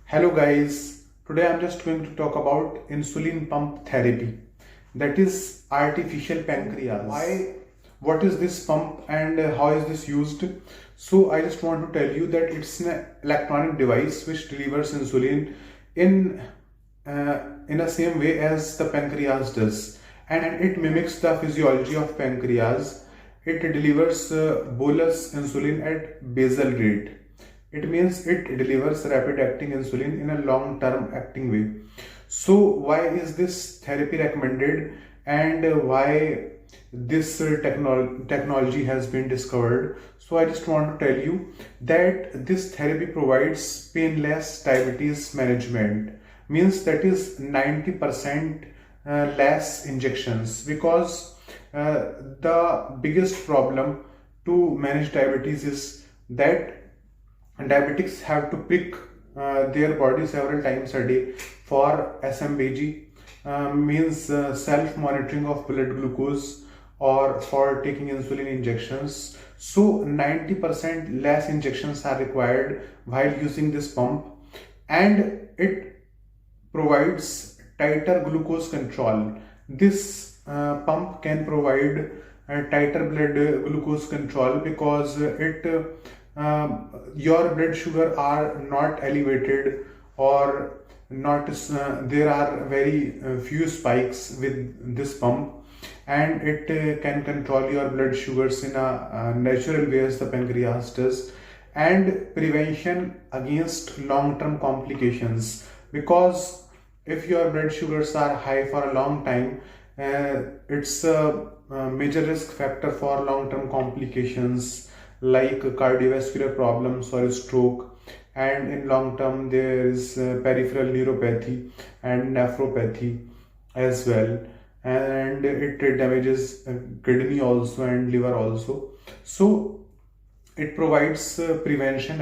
Hello guys, today I'm just going to talk about insulin pump therapy, that is artificial pancreas. What is this pump and how is this used? So I just want to tell you that it's an electronic device which delivers insulin in in the same way as the pancreas does, and it mimics the physiology of pancreas. It delivers bolus insulin at basal rate. It means it delivers rapid acting insulin in a long term acting way. So why is this therapy recommended, and why this technology has been discovered? So I just want to tell you that this therapy provides painless diabetes management, means that is 90% less injections, because the biggest problem to manage diabetes is that diabetics have to prick their body several times a day for SMBG, means self-monitoring of blood glucose, or for taking insulin injections. So 90% less injections are required while using this pump, and it provides tighter glucose control. This pump can provide tighter blood glucose control because your blood sugar are not elevated, or not there are very few spikes with this pump, and it can control your blood sugars in a natural way as the pancreas does, and prevention against long-term complications, because if your blood sugars are high for a long time, it's a major risk factor for long-term complications like cardiovascular problems or stroke, and in long term there is peripheral neuropathy and nephropathy as well, and it damages kidney also and liver also. So it provides prevention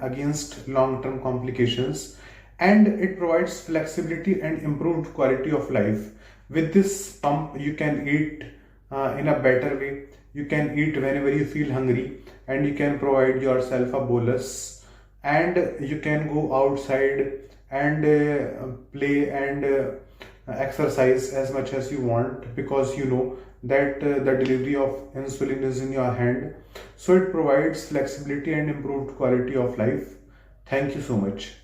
against long-term complications, and it provides flexibility and improved quality of life. With this pump you can eat in a better way. You can eat whenever you feel hungry, and you can provide yourself a bolus, and you can go outside and play and exercise as much as you want, because you know that the delivery of insulin is in your hand. So it provides flexibility and improved quality of life. Thank you so much.